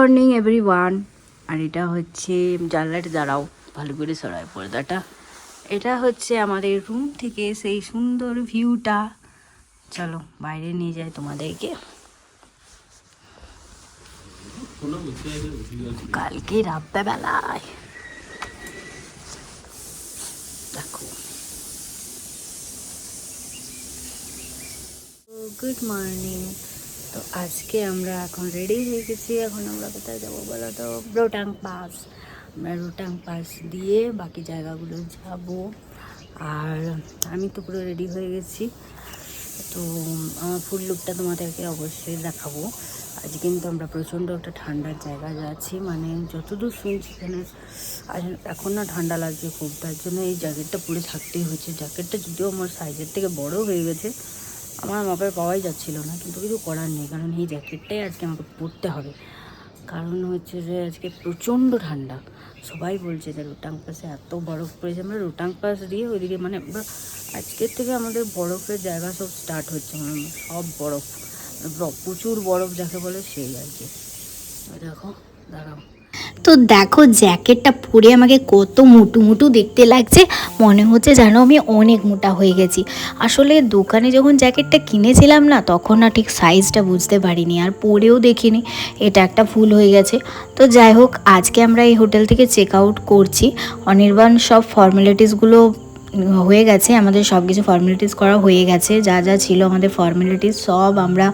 Morning everyone. আর এটা হচ্ছে জানলাটা, দাঁড়াও ভালো করে সরাই পর্দাটা। এটা হচ্ছে আমাদের রুম থেকে সেই সুন্দর ভিউটা। চলো বাইরে নিয়ে যাই তোমাদেরকে। কালকে রাত্রেবেলায় দেখো। Good morning. তো আজকে আমরা এখন রেডি হয়ে গেছি। এখন আমরা কোথায় যাবো বলো তো? রোটাং পাস। আমরা রোটাং পাস দিয়ে বাকি জায়গাগুলো যাব। আর আমি তো পুরো রেডি হয়ে গেছি। তো আমার ফুল লুকটা তোমাদেরকে অবশ্যই দেখাবো। আজ কিন্তু আমরা প্রচণ্ড একটা ঠান্ডার জায়গায় যাচ্ছি, মানে যতদূর শুনছি এখানে এখন না ঠান্ডা লাগছে খুব, তার জন্য এই জ্যাকেটটা পরে থাকতেই হচ্ছে। জ্যাকেটটা যদিও আমার সাইজের থেকে বড় হয়ে গেছে, আমার মাপের পাওয়াই যাচ্ছিল না, কিন্তু কিছু করার নেই, কারণ এই জ্যাকেটটাই আজকে আমাকে পরতে হবে। কারণ হচ্ছে যে আজকে প্রচণ্ড ঠান্ডা। সবাই বলছে যে রোটাং পাসে এত বরফ পড়েছে। আমরা রোটাং পাস দিয়ে ওইদিকে মানে আজকের থেকে আমাদের বরফের জায়গা সব স্টার্ট হচ্ছে, মানে সব বরফ, প্রচুর বরফ যাকে বলে সেই আর কি। দেখো, দাঁড়াও। তো দেখো জ্যাকেটটা পরে আমাকে কত মোটু মোটু দেখতে লাগছে, মনে হচ্ছে যেন আমি অনেক মোটা হয়ে গেছি। আসলে দোকানে যখন জ্যাকেটটা কিনেছিলাম না, তখন না ঠিক সাইজটা বুঝতে পারিনি, আর পরেও দেখিনি, এটা একটা ভুল হয়ে গেছে। তো যাই হোক, আজকে আমরা এই হোটেল থেকে চেক আউট করছি। অনির্বাণ সব ফর্মালিটিসগুলো হয়ে গেছে, আমাদের সব কিছু ফর্মালিটিস করা হয়ে গেছে, যা যা ছিল আমাদের ফর্মালিটিস সব আমরা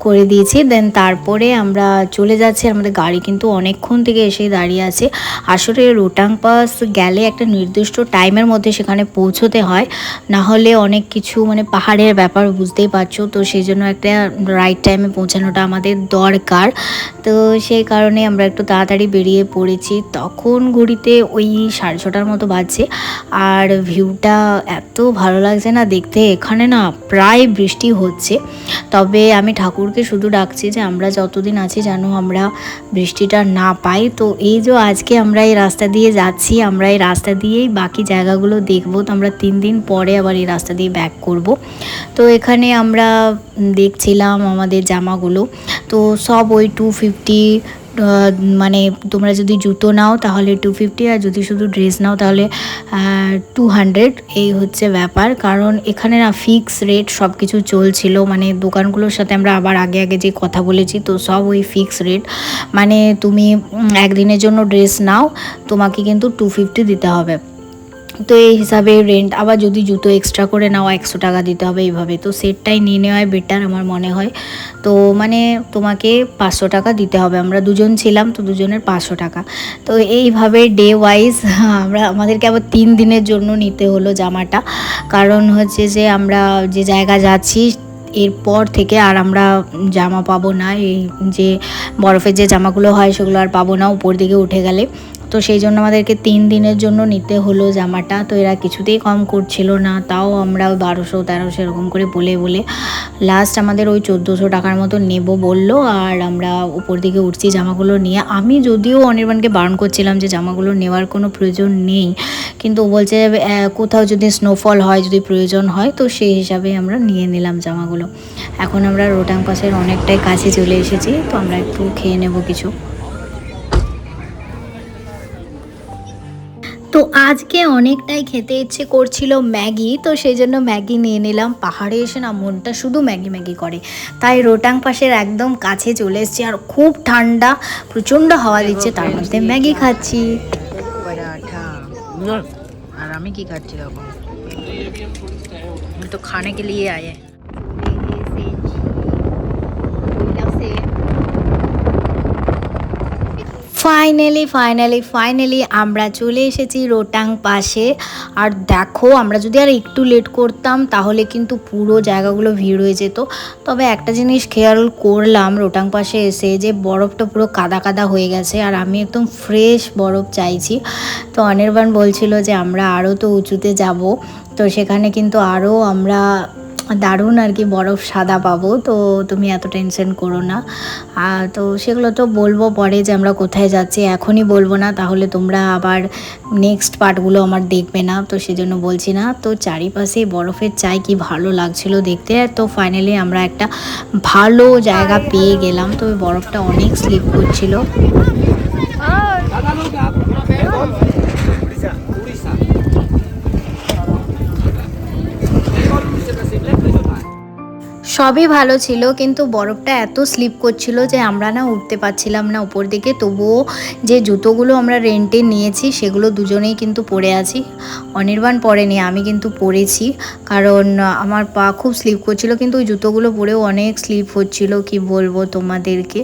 করে দিয়েছি। দেন তারপরে আমরা চলে যাচ্ছি। আমাদের গাড়ি কিন্তু অনেকক্ষণ থেকে এসেই দাঁড়িয়ে আছে। আসলে রোটাং পাস গেলে একটা নির্দিষ্ট টাইমের মধ্যে সেখানে পৌঁছতে হয়, না হলে অনেক কিছু মানে পাহাড়ের ব্যাপার বুঝতেই পারছো, তো সেই জন্য একটা রাইট টাইমে পৌঁছানোটা আমাদের দরকার। তো সেই কারণে আমরা একটু তাড়াতাড়ি বেরিয়ে পড়েছি। তখন ঘড়িতে ওই 6:30টার মতো বাজছে, আর ভিউটা এত ভালো লাগছে না দেখতে। এখানে না প্রায় বৃষ্টি হচ্ছে, তবে আমি ঠাকুরকে শুধু ডাকছি যে আমরা যতদিন আছি যেন আমরা বৃষ্টিটা না পাই। তো এই যে আজকে আমরা এই রাস্তা দিয়ে যাচ্ছি, আমরা এই রাস্তা দিয়েই বাকি জায়গাগুলো দেখবো। তো আমরা 3 দিন পরে আবার এই রাস্তা দিয়ে ব্যাক করব। তো এখানে আমরা দেখছিলাম আমাদের জামাগুলো, তো সব ওই 250, মানে তোমরা যদি জুতো নাও তাহলে 250, আর যদি শুধু ড্রেস নাও তাহলে 200। এই হচ্ছে ব্যাপার, কারণ এখানে না ফিক্স রেট সব কিছু চলছিল, মানে দোকানগুলোর সাথে আমরা আবার আগে আগে যে কথা বলেছি, তো সব ওই ফিক্স রেট। মানে তুমি একদিনের জন্য ড্রেস নাও, তোমাকে কিন্তু 250 দিতে হবে। তো এই হিসাবে রেন্ট, আবার যদি জুতো এক্সট্রা করে নাও 100 টাকা দিতে হবে এইভাবে। তো সেটটাই নিয়ে নেওয়াই বেটার আমার মনে হয়। তো মানে তোমাকে 500 টাকা দিতে হবে। আমরা দুজন ছিলাম, তো দুজনের 500 টাকা। তো এইভাবে ডে ওয়াইজ আমাদেরকে আবার 3 দিনের জন্য নিতে হলো জামাটা, কারণ হচ্ছে যে আমরা যে জায়গা যাচ্ছি এরপর থেকে আর আমরা জামা পাবো না। এই যে বরফের যে জামাগুলো হয় সেগুলো আর পাবো না উপর দিকে উঠে গেলে। তো সেই জন্য আমাদেরকে 3 দিনের জন্য নিতে হলো জামাটা। তো এরা কিছুতেই কম করছিল না, তাও আমরা 1200-1300 এরকম করে বলে বলে লাস্ট আমাদের ওই 1400 টাকার মতো নেব বললো। আর আমরা উপর দিকে উঠছি জামাগুলো নিয়ে। আমি যদিও অনির্বাণকে বারণ করছিলাম যে জামাগুলো নেওয়ার কোনো প্রয়োজন নেই, কিন্তু ও বলছে কোথাও যদি স্নোফল হয়, যদি প্রয়োজন হয়, তো সেই হিসাবে আমরা নিয়ে নিলাম জামাগুলো। এখন আমরা রোটাং পাসের অনেকটাই কাছে চলে এসেছি, তো আমরা একটু খেয়ে নেব কিছু। তো আজকে অনেকটাই খেতে ইচ্ছে করছিল ম্যাগি, তো সেই জন্য ম্যাগি নিয়ে নিলাম। পাহাড়ে এসে না মনটা শুধু ম্যাগি ম্যাগি করে, তাই রোটাং পাশের একদম কাছে চলে এসেছি। আর খুব ঠান্ডা, প্রচণ্ড হাওয়া দিচ্ছে, তার মধ্যে ম্যাগি খাচ্ছি। আর আমি কি খাচ্ছি দেখো, আমি তো খানে কে লিয়ে আয়ে। ফাইনালি আমরা চলে এসেছি রোটাং পাশে। আর দেখো, আমরা যদি আর একটু লেট করতাম তাহলে কিন্তু পুরো জায়গাগুলো ভিড় হয়ে যেত। তবে একটা জিনিস খেয়াল করলাম রোটাং পাশে এসে, যে বরফটা পুরো কাদা কাদা হয়ে গেছে, আর আমি একদম ফ্রেশ বরফ চাইছি। তো অনির্বাণ বলছিল যে আমরা আরও তো উঁচুতে যাব, তো সেখানে কিন্তু আরও আমরা দারুণ আর কি বরফ সাদা পাবো, তো তুমি এত টেনশন করো না। তো সেগুলো তো বলবো পরে যে আমরা কোথায় যাচ্ছি, এখনই বলবো না, তাহলে তোমরা আবার নেক্সট পার্টগুলো আমার দেখবে না, তো সেজন্য বলছি না। তো চারিপাশে বরফের চাই কি ভালো লাগছিল দেখতে। তো ফাইনালি আমরা একটা ভালো জায়গা পেয়ে গেলাম, তো ওই বরফটা অনেক স্লিপ করছিল। সবই ভালো ছিল, কিন্তু বরফটা এত স্লিপ করছিল যে আমরা না উঠতে পারছিলাম না উপর দিকে। তবুও যে জুতোগুলো আমরা রেন্টে নিয়েছি সেগুলো দুজনেই কিন্তু পরে আছি। অনির্বাণ পরেনি, আমি কিন্তু পরেছি, কারণ আমার পা খুব স্লিপ করছিল, কিন্তু ওই জুতোগুলো পরেও অনেক স্লিপ হচ্ছিল, কি বলবো তোমাদেরকে।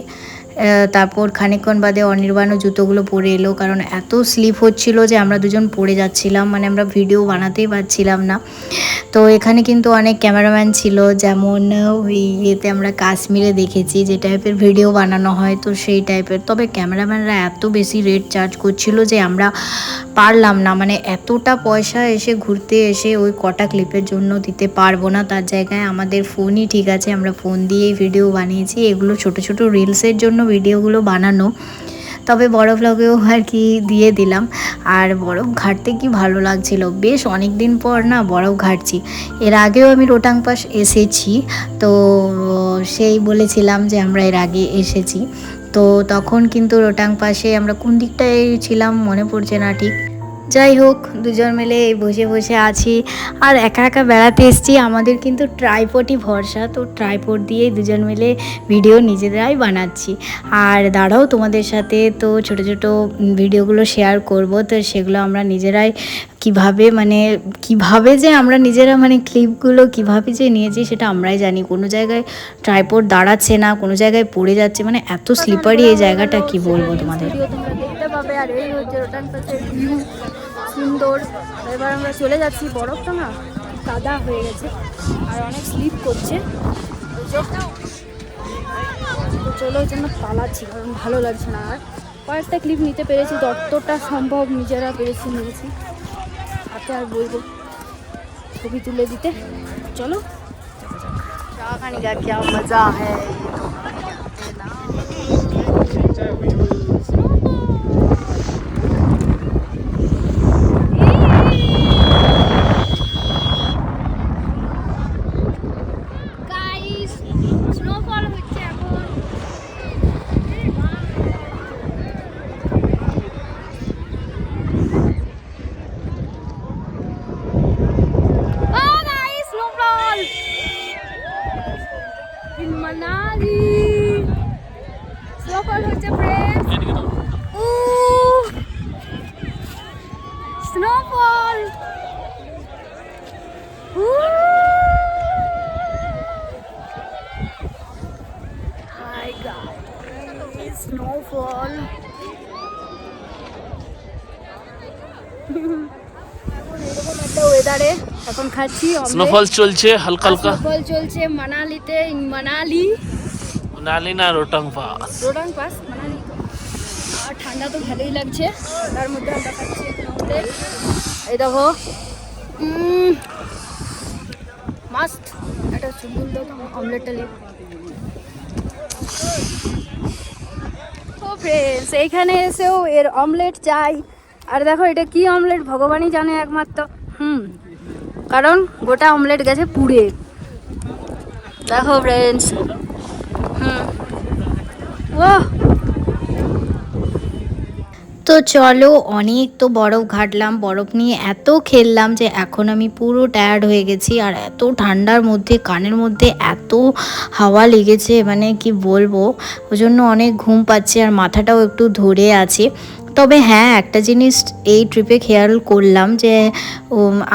তারপর খানিকক্ষণ বাদে অনির্বাণও জুতোগুলো পরে এলো, কারণ এত স্লিপ হচ্ছিল যে আমরা দুজন পড়ে যাচ্ছিলাম, মানে আমরা ভিডিও বানাতেই পারছিলাম না। তো এখানে কিন্তু অনেক ক্যামেরাম্যান ছিল, যেমন ওই ইয়েতে আমরা কাশ্মীরে দেখেছি যে টাইপের ভিডিও বানানো হয়, তো সেই টাইপের। তবে ক্যামেরাম্যানরা এত বেশি রেট চার্জ করছিল যে আমরা পারলাম না, মানে এতটা পয়সা এসে ঘুরতে এসে ওই কটা ক্লিপের জন্য দিতে পারবো না। তার জায়গায় আমাদের ফোনই ঠিক আছে, আমরা ফোন দিয়েই ভিডিও বানিয়েছি। এগুলো ছোট ছোট রিলসের জন্য ভিডিওগুলো বানানো, তবে বড় ভ্লগেও আর কি দিয়ে দিলাম। আর বরফ ঘাটতে কি ভালো লাগছিল, বেশ অনেক দিন পর না বরফ ঘাটছি। এর আগেও আমি রোটাং পাস এসেছি, তো সেই বলেছিলাম যে আমরা এর আগে এসেছি। তো তখন কিন্তু রোটাং পাসে আমরা কোন দিকটায় ছিলাম মনে পড়ছে না ঠিক। যাই হোক, দুজন মিলে এই বসে বসে আছি আর একা একা বেড়াতে এসেছি। আমাদের কিন্তু ট্রাইপডই ভরসা, তো ট্রাইপড দিয়েই দুজন মিলে ভিডিও নিজেরাই বানাচ্ছি। আর দাঁড়াও তোমাদের সাথে তো ছোট ছোট ভিডিওগুলো শেয়ার করব, তো সেগুলো আমরা নিজেরাই কিভাবে যে আমরা নিজেরা মানে ক্লিপগুলো কিভাবে যে নিয়েছি সেটা আমরাই জানি। কোনো জায়গায় ট্রাইপড দাঁড়াচ্ছে না, কোনো জায়গায় পড়ে যাচ্ছে, মানে এত স্লিপারি এই জায়গাটা, কি বলবো তোমাদের। তোমরা দেখতে পাবে। আর এই হচ্ছে রোটাং পাসের ভিউ, সুন্দর। এবার আমরা চলে যাচ্ছি, বরফটা না কাদা হয়ে গেছে আর অনেক স্লিপ করছে, তো চলো ওই জন্য পালাচ্ছি, কারণ ভালো লাগছে না। আর কয়েকটা ক্লিপ নিতে পেরেছি, যতটা সম্ভব নিজেরা নিয়েছি। হাতে আর বলবো ছবি তুলে দিতে। চলো খানি का क्या मजा है। Manali snowfall হচ্ছে friends, snowfall, hi guys, snowfall। এরকম একটা ওয়েদারে এখন খাচ্ছি স্নোফল চলছে হালকা হালকা, স্নোফল চলছে মানালিতে, মানালি না রোটাং পাস মানালি। আর ঠান্ডা তো ভালোই লাগছে, তার মধ্যে আমরা খাচ্ছি অমলেট। এই দেখো মাস্ট একটা সুন্দর অমলেটটা নিয়ে। ও ফ্রেন্ডস, এইখানে এসেও এর অমলেট চাই। আর দেখো এটা কি অমলেট ভগবানই জানে একমাত্র। কারণ গোটা অমলেট গেছে পুড়ে, দেখো ফ্রেন্ডস। ও তো চলো, অনেক তো বরফ ঘাটলাম, বরফ নিয়ে এত খেললাম যে এখন আমি পুরো টায়ার্ড হয়ে গেছি। আর এত ঠান্ডার মধ্যে কানের মধ্যে এত হাওয়া লেগেছে, মানে কি বলবো, ওই জন্য অনেক ঘুম পাচ্ছে আর মাথাটাও একটু ধরে আছে। তবে হ্যাঁ, একটা জিনিস এই ট্রিপে খেয়াল করলাম যে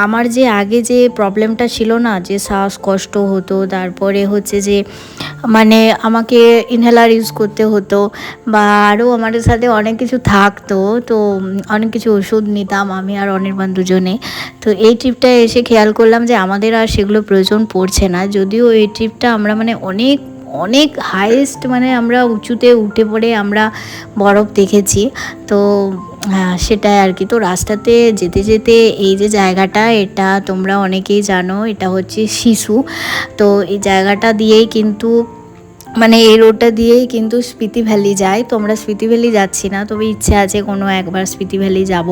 আমার যে আগে যে প্রবলেমটা ছিল না, যে শ্বাসকষ্ট হতো, তারপরে হচ্ছে যে মানে আমাকে ইনহেলার ইউজ করতে হতো, বা আরও আমাদের সাথে অনেক কিছু থাকতো, তো অনেক কিছু ওষুধ নিতাম আমি আর অনির্বাণ দুজনে। তো এই ট্রিপটায় এসে খেয়াল করলাম যে আমাদের আর সেগুলো প্রয়োজন পড়ছে না। যদিও এই ট্রিপটা আমরা মানে অনেক অনেক হাইয়েস্ট, মানে আমরা উঁচুতে উঠে পড়ে আমরা বরফ দেখেছি। তো সেটাই আর কি। তো রাস্তাতে যেতে যেতে এই যে জায়গাটা, এটা তোমরা অনেকেই জানো, এটা হচ্ছে সিসু। তো এই জায়গাটা দিয়েই কিন্তু, মানে এই রোডটা দিয়েই কিন্তু স্পিতি ভ্যালি যায়। তো আমরা স্পিতি ভ্যালি যাচ্ছি না, তবে ইচ্ছে আছে কোনো একবার স্পিতি ভ্যালি যাব।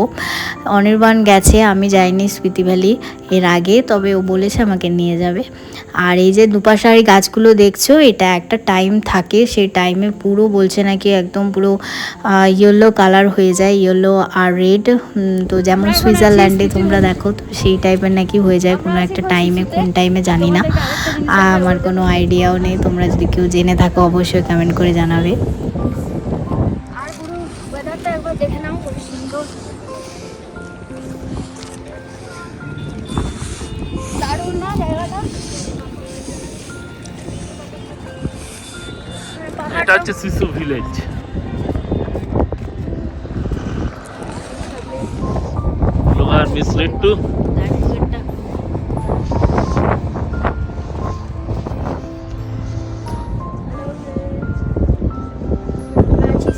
অনির্বাণ গেছে, আমি যাইনি স্পিতি ভ্যালি এর আগে, তবে ও বলেছে আমাকে নিয়ে যাবে। আর এই যে দুপাশারি গাছগুলো দেখছো, এটা একটা টাইম থাকে, সেই টাইমে পুরো বলছে নাকি একদম পুরো ইয়েলো কালার হয়ে যায়, ইয়েলো আর রেড। তো যেমন সুইজারল্যান্ডে তোমরা দেখো, তো সেই টাইপের নাকি হয়ে যায় কোনো একটা টাইমে, কোন টাইমে জানি না, আমার কোনো আইডিয়াও নেই। তোমরা যদি কেউ জেনে থাকো অবশ্যই কমেন্ট করে জানাবে। আর পুরো ওয়েদারটা একবার দেখে নাও, খুব সুন্দর, দারুণ না জায়গাটা? এটা হচ্ছে শিশু ভিলেজ। लोग आर मिसलेड टू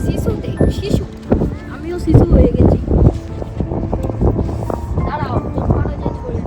শিশুতে শিশু, আমিও শিশু হয়ে গেছি। দাঁড়াও, তোমারও যে চলে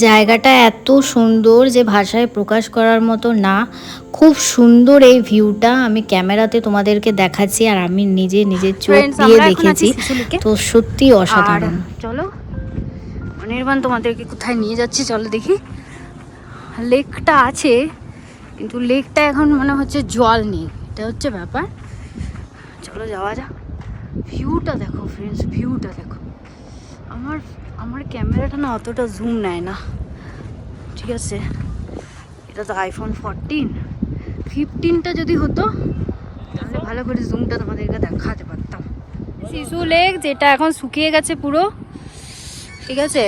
জায়গাটা এত সুন্দর যে ভাষায় প্রকাশ করার মতো না। খুব সুন্দর এই ভিউটা, আমি ক্যামেরাতে তোমাদেরকে দেখাচ্ছি আর আমি নিজে নিজের চোখ Friends, দিয়ে আমরা এখন দেখেছি। আছি শিশুলিকে। তো সত্যি আর অসাধারণ। চলো অনির্বাণ তোমাদেরকে কোথায় নিয়ে যাচ্ছি চলো দেখি। লেকটা আছে, কিন্তু লেকটা এখন মনে হচ্ছে জল নেই, এটা হচ্ছে ব্যাপার। চলো যাওয়া যাক। ভিউটা দেখো ফ্রেন্ডস, ভিউটা দেখো। আমার আমার ক্যামেরাটা না অতটা জুম নেয় না, ঠিক আছে? এটা তো আইফোন 15টা যদি হতো তাহলে ভালো করে জুমটা তোমাদেরকে দেখাতে পারতাম। শিশু লেক, যেটা এখন শুকিয়ে গেছে পুরো, ঠিক আছে?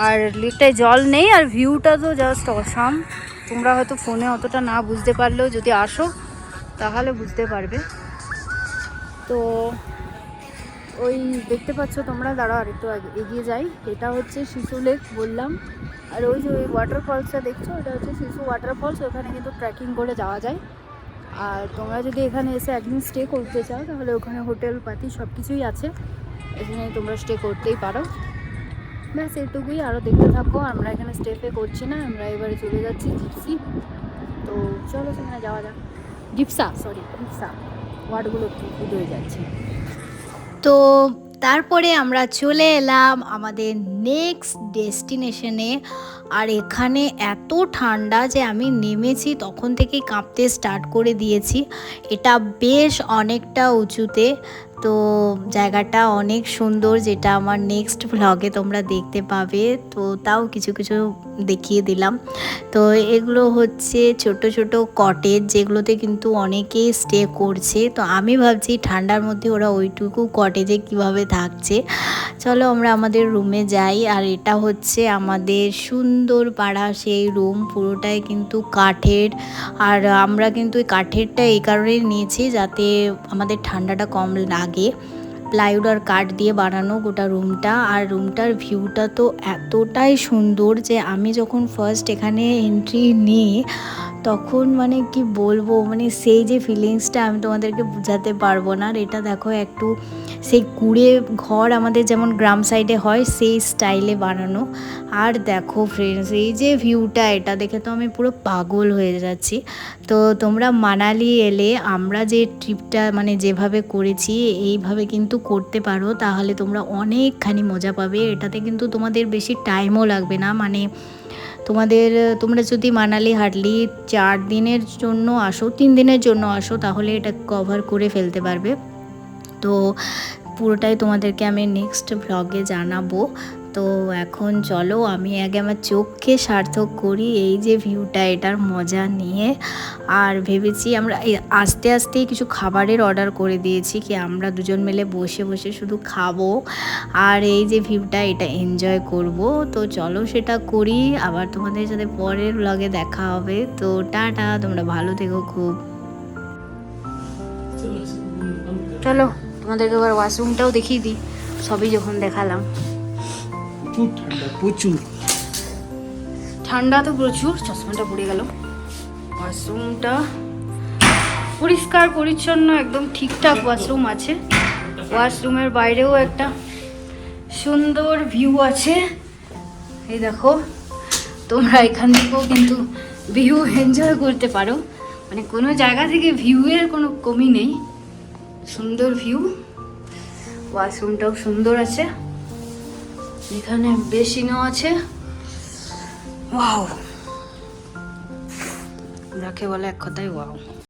আর লেকটায় জল নেই, আর ভিউটা তো জাস্ট অসাম। তোমরা হয়তো ফোনে অতটা না বুঝতে পারলেও যদি আসো তাহলে বুঝতে পারবে। তো ওই দেখতে পাচ্ছ তোমরা, দাঁড়াও আর একটু এগিয়ে যাই। এটা হচ্ছে শিশু লেক বললাম, আর ওই যে ওই ওয়াটারফলসটা দেখছো, ওটা হচ্ছে শিশু ওয়াটারফলস। ওখানে কিন্তু ট্রেকিং করে যাওয়া যায়। আর তোমরা যদি এখানে এসে একদিন স্টে করতে চাও তাহলে ওখানে হোটেল পাতি সব কিছুই আছে, এখানে তোমরা স্টে করতেই পারো। ব্যাস এটুকুই, আরও দেখতে থাকো। আমরা এখানে স্টে পে করছি না, আমরা এবারে চলে যাচ্ছি জিপসি। তো চলো সেখানে যাওয়া যাক। জিপসা, সরি জিপসা, ওয়ার্ডগুলো একটু ভুল হয়ে যাচ্ছে। তো তারপরে আমরা চলে এলাম আমাদের নেক্সট ডেস্টিনেশনে। আর এখানে এত ঠান্ডা যে আমি নেমেছি তখন থেকেই কাঁপতে স্টার্ট করে দিয়েছি। এটা বেশ অনেকটা উঁচুতে, তো জায়গাটা অনেক সুন্দর, যেটা আমার নেক্সট ভ্লগে তোমরা দেখতে পাবে। তো তাও কিছু কিছু দেখিয়ে দিলাম। তো এগুলো হচ্ছে ছোট ছোট কটেজ, যেগুলোতে কিন্তু অনেকেই স্টে করছে। তো আমি ভাবছি ঠান্ডার মধ্যে ওরা ওইটুকু কটেজে কিভাবে থাকছে। চলো আমরা আমাদের রুমে যাই। আর এটা হচ্ছে আমাদের সুন্দর পাড়া সেই রুম, পুরোটাই কিন্তু কাঠের। আর আমরা কিন্তু এই কাঠেরটা এই কারণেই নিয়েছি যাতে আমাদের ঠান্ডাটা কম লাগে। প্লাইউড আর কাঠ দিয়ে বানানো গোটা রুমটা। আর রুমটার ভিউটা তো এতটাই সুন্দর যে আমি যখন ফার্স্ট এখানে এন্ট্রি নিই তখন মানে কি বলবো, মানে সেই যে ফিলিংসটা আমি তোমাদেরকে বোঝাতে পারবো না। আর এটা দেখো একটু সেই কুড়ে ঘর আমাদের যেমন গ্রাম সাইডে হয় সেই স্টাইলে বানানো। আর দেখো ফ্রেন্ডস, এই যে ভিউটা, এটা দেখে তো আমি পুরো পাগল হয়ে যাচ্ছি। তো তোমরা মানালি এলে আমরা যে ট্রিপটা মানে যেভাবে করেছি এইভাবে কিন্তু করতে পারো, তাহলে তোমরা অনেকখানি মজা পাবে। এটাতে কিন্তু তোমাদের বেশি টাইমও লাগবে না। মানে তোমরা যদি মানালি হার্ডলি 4 দিনের জন্য আসো, 3 দিনের জন্য আসো, তাহলে এটা কভার করে ফেলতে পারবে। তো পুরোটাই তোমাদেরকে আমি নেক্সট ভ্লগে জানাবো। তো এখন চলো আমি আগে আমার চোখকে সার্থক করি এই যে ভিউটা, এটার মজা নিয়ে। আর ভেবেছি আমরা আস্তে আস্তেই কিছু খাবারের অর্ডার করে দিয়েছি, কি আমরা দুজন মিলে বসে বসে শুধু খাবো আর এই যে ভিউটা এটা এনজয় করব। তো চলো সেটা করি, আবার তোমাদের সাথে পরের ব্লগে দেখা হবে। তো টাটা, তোমরা ভালো থেকো খুব। চলো তোমাদেরকে এবার ওয়াশরুমটাও দেখিয়ে দিই, সবই যখন দেখালাম। প্রচুর ঠান্ডা, প্রচুর। ঠান্ডা তো প্রচুর, চশমাটা পড়ে গেল। ওয়াশরুমটা পরিষ্কার পরিচ্ছন্ন, একদম ঠিকঠাক ওয়াশরুম আছে। ওয়াশরুমের বাইরেও একটা সুন্দর ভিউ আছে, এই দেখো। তোমরা এখান থেকেও কিন্তু ভিউ এনজয় করতে পারো, মানে কোনো জায়গা থেকে ভিউয়ের কোনো কমি নেই, সুন্দর ভিউ। ওয়াশরুমটাও সুন্দর আছে, এখানে বেসিনও আছে। ওয়াও, যাকে বলে এক কথায় ওয়াও।